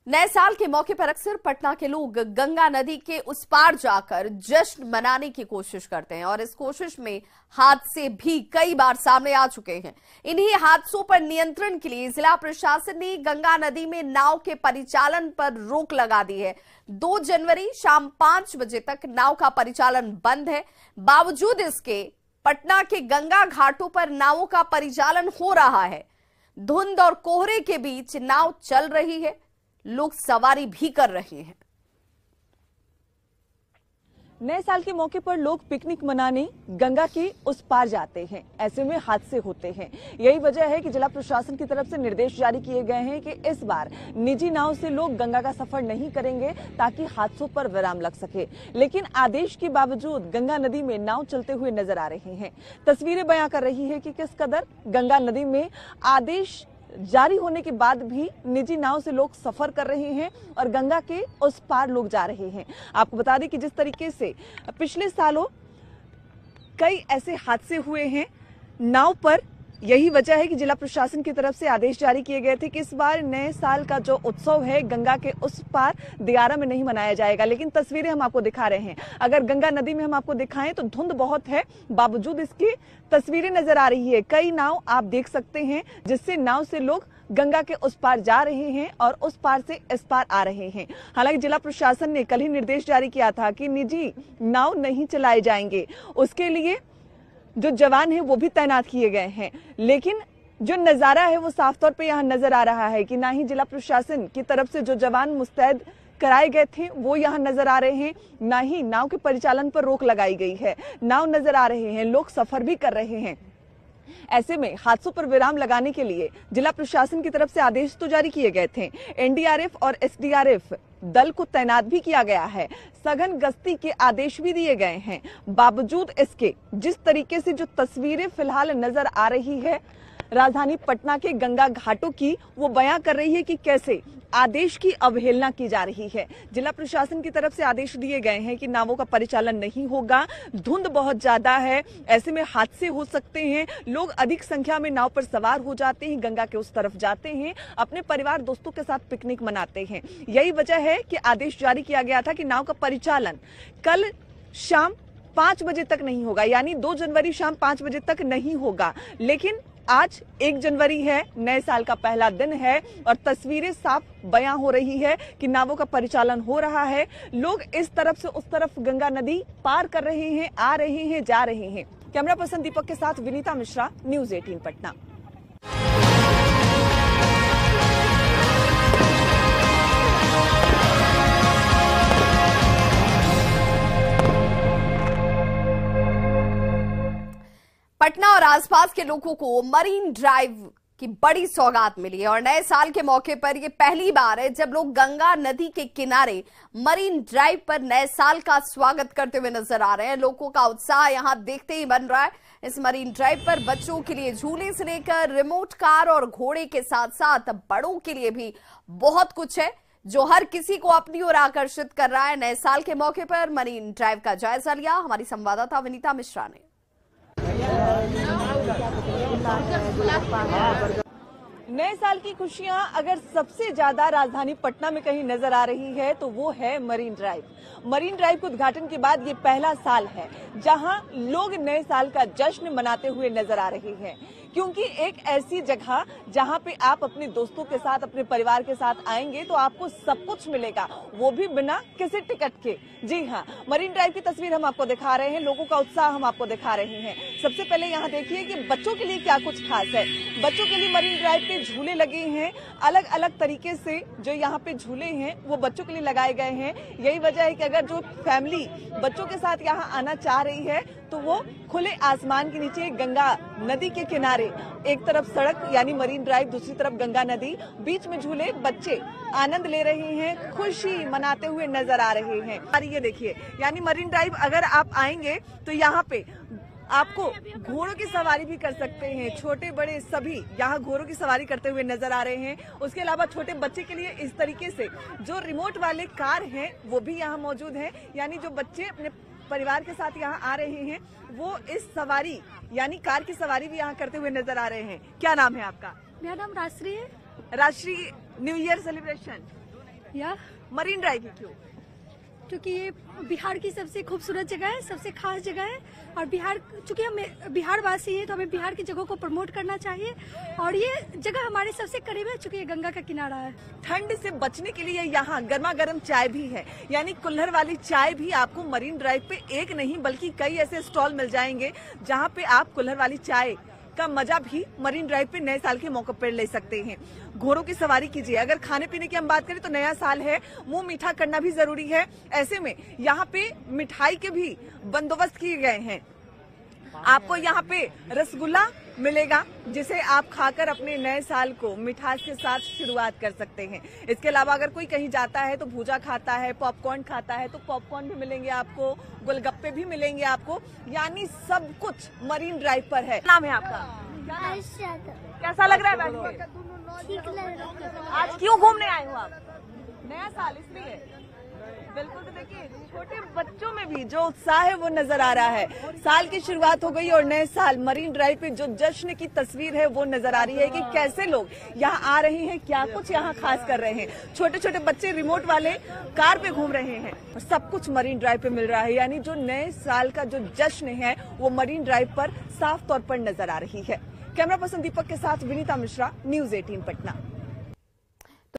नए साल के मौके पर अक्सर पटना के लोग गंगा नदी के उस पार जाकर जश्न मनाने की कोशिश करते हैं और इस कोशिश में हादसे भी कई बार सामने आ चुके हैं। इन्हीं हादसों पर नियंत्रण के लिए जिला प्रशासन ने गंगा नदी में नाव के परिचालन पर रोक लगा दी है। 2 जनवरी शाम 5 बजे तक नाव का परिचालन बंद है। बावजूद इसके पटना के गंगा घाटों पर नावों का परिचालन हो रहा है। धुंध और कोहरे के बीच नाव चल रही है, लोग सवारी भी कर रहे हैं। नए साल के मौके पर लोग पिकनिक मनाने गंगा के उस पार जाते हैं। ऐसे में हादसे होते हैं। यही वजह है कि जिला प्रशासन की तरफ से निर्देश जारी किए गए हैं कि इस बार निजी नाव से लोग गंगा का सफर नहीं करेंगे ताकि हादसों पर विराम लग सके। लेकिन आदेश के बावजूद गंगा नदी में नाव चलते हुए नजर आ रहे हैं। तस्वीरें बयां कर रही है कि किस कदर गंगा नदी में आदेश जारी होने के बाद भी निजी नाव से लोग सफर कर रहे हैं और गंगा के उस पार लोग जा रहे हैं। आपको बता दें कि जिस तरीके से पिछले सालों कई ऐसे हादसे हुए हैं नाव पर, यही वजह है कि जिला प्रशासन की तरफ से आदेश जारी किए गए थे कि इस बार नए साल का जो उत्सव है गंगा के उस पार दियारा में नहीं मनाया जाएगा। लेकिन तस्वीरें हम आपको दिखा रहे हैं। अगर गंगा नदी में हम आपको दिखाएं तो धुंध बहुत है, बावजूद इसकी तस्वीरें नजर आ रही है। कई नाव आप देख सकते हैं जिससे नाव से लोग गंगा के उस पार जा रहे हैं और उस पार से इस पार आ रहे हैं। हालांकि जिला प्रशासन ने कल ही निर्देश जारी किया था कि निजी नाव नहीं चलाए जाएंगे, उसके लिए जो जवान है वो भी तैनात किए गए हैं। लेकिन जो नजारा है वो साफ तौर पे यहाँ नजर आ रहा है कि ना ही जिला प्रशासन की तरफ से जो जवान मुस्तैद कराए गए थे वो यहाँ नजर आ रहे हैं, ना ही नाव के परिचालन पर रोक लगाई गई है। नाव नजर आ रहे हैं, लोग सफर भी कर रहे हैं। ऐसे में हादसों पर विराम लगाने के लिए जिला प्रशासन की तरफ से आदेश तो जारी किए गए थे। एनडीआरएफ और एसडीआरएफ दल को तैनात भी किया गया है। सघन गश्ती के आदेश भी दिए गए हैं। बावजूद इसके जिस तरीके से जो तस्वीरें फिलहाल नजर आ रही है राजधानी पटना के गंगा घाटों की, वो बयां कर रही है कि कैसे आदेश की अवहेलना की जा रही है। जिला प्रशासन की तरफ से आदेश दिए गए हैं कि नावों का परिचालन नहीं होगा। धुंध बहुत ज्यादा है, ऐसे में हादसे हो सकते हैं। लोग अधिक संख्या में नाव पर सवार हो जाते हैं, गंगा के उस तरफ जाते हैं, अपने परिवार दोस्तों के साथ पिकनिक मनाते हैं। यही वजह है कि आदेश जारी किया गया था कि नाव का परिचालन कल शाम 5 बजे तक नहीं होगा, यानी 2 जनवरी शाम 5 बजे तक नहीं होगा। लेकिन आज 1 जनवरी है, नए साल का पहला दिन है और तस्वीरें साफ बयां हो रही है कि नावों का परिचालन हो रहा है। लोग इस तरफ से उस तरफ गंगा नदी पार कर रहे हैं, आ रहे हैं, जा रहे हैं। कैमरा पर्सन दीपक के साथ विनीता मिश्रा, न्यूज़ 18 पटना। पटना और आसपास के लोगों को मरीन ड्राइव की बड़ी सौगात मिली है और नए साल के मौके पर यह पहली बार है जब लोग गंगा नदी के किनारे मरीन ड्राइव पर नए साल का स्वागत करते हुए नजर आ रहे हैं। लोगों का उत्साह यहां देखते ही बन रहा है। इस मरीन ड्राइव पर बच्चों के लिए झूले से लेकर रिमोट कार और घोड़े के साथ साथ बड़ों के लिए भी बहुत कुछ है जो हर किसी को अपनी ओर आकर्षित कर रहा है। नए साल के मौके पर मरीन ड्राइव का जायजा लिया हमारी संवाददाता विनीता मिश्रा ने। नए साल की खुशियां अगर सबसे ज्यादा राजधानी पटना में कहीं नजर आ रही है तो वो है मरीन ड्राइव। मरीन ड्राइव के उद्घाटन के बाद ये पहला साल है जहां लोग नए साल का जश्न मनाते हुए नजर आ रहे हैं, क्योंकि एक ऐसी जगह जहां पे आप अपने दोस्तों के साथ, अपने परिवार के साथ आएंगे तो आपको सब कुछ मिलेगा, वो भी बिना किसी टिकट के। जी हाँ, मरीन ड्राइव की तस्वीर हम आपको दिखा रहे हैं, लोगों का उत्साह हम आपको दिखा रहे हैं। सबसे पहले यहाँ देखिए कि बच्चों के लिए क्या कुछ खास है। बच्चों के लिए मरीन ड्राइव पे झूले लगे हैं, अलग अलग तरीके से जो यहाँ पे झूले हैं वो बच्चों के लिए लगाए गए हैं। यही वजह है कि अगर जो फैमिली बच्चों के साथ यहाँ आना चाह रही है तो वो खुले आसमान के नीचे गंगा नदी के किनारे, एक तरफ सड़क यानी मरीन ड्राइव, दूसरी तरफ गंगा नदी, बीच में झूले, बच्चे आनंद ले रहे हैं, खुशी मनाते हुए नजर आ रहे हैं। और ये देखिए, यानी मरीन ड्राइव अगर आप आएंगे तो यहाँ पे आपको घोड़ों की सवारी भी कर सकते हैं। छोटे बड़े सभी यहाँ घोड़ों की सवारी करते हुए नजर आ रहे हैं। उसके अलावा छोटे बच्चे के लिए इस तरीके से जो रिमोट वाले कार हैं वो भी यहाँ मौजूद है, यानी जो बच्चे अपने परिवार के साथ यहाँ आ रहे हैं वो इस सवारी यानी कार की सवारी भी यहाँ करते हुए नजर आ रहे हैं। क्या नाम है आपका? मेरा नाम राजश्री है। राजश्री, न्यू ईयर सेलिब्रेशन या मरीन ड्राइव क्यों? क्योंकि ये बिहार की सबसे खूबसूरत जगह है, सबसे खास जगह है और बिहार, चूंकि हम बिहार वासी हैं तो हमें बिहार की जगहों को प्रमोट करना चाहिए और ये जगह हमारे सबसे करीब है चूंकि ये गंगा का किनारा है। ठंड से बचने के लिए यहाँ गर्मा गर्म चाय भी है, यानी कुल्हड़ वाली चाय भी आपको मरीन ड्राइव पे एक नहीं बल्कि कई ऐसे स्टॉल मिल जाएंगे जहाँ पे आप कुल्हड़ वाली चाय का मजा भी मरीन ड्राइव पे नए साल के मौके पर ले सकते हैं। घोड़ों की सवारी कीजिए। अगर खाने पीने की हम बात करें तो नया साल है, मुंह मीठा करना भी जरूरी है। ऐसे में यहाँ पे मिठाई के भी बंदोबस्त किए गए हैं। आपको यहाँ पे रसगुल्ला मिलेगा जिसे आप खाकर अपने नए साल को मिठास के साथ शुरुआत कर सकते हैं। इसके अलावा अगर कोई कहीं जाता है तो भूजा खाता है, पॉपकॉर्न खाता है तो पॉपकॉर्न भी मिलेंगे आपको, गोलगप्पे भी मिलेंगे आपको, यानी सब कुछ मरीन ड्राइव पर है। नाम है आपका? कैसा लग रहा है? ठीक लग रहा है। आज क्यों घूमने आए हो आप? नया साल इसलिए? बिल्कुल। तो देखिए छोटे बच्चों में भी जो उत्साह है वो नजर आ रहा है। साल की शुरुआत हो गई और नए साल मरीन ड्राइव पे जो जश्न की तस्वीर है वो नजर आ रही है कि कैसे लोग यहाँ आ रहे हैं, क्या कुछ यहाँ खास कर रहे हैं। छोटे छोटे बच्चे रिमोट वाले कार पे घूम रहे हैं और सब कुछ मरीन ड्राइव पे मिल रहा है, यानी जो नए साल का जो जश्न है वो मरीन ड्राइव पर साफ तौर पर नजर आ रही है। कैमरा पर्सन दीपक के साथ विनीता मिश्रा, न्यूज़ 18 पटना।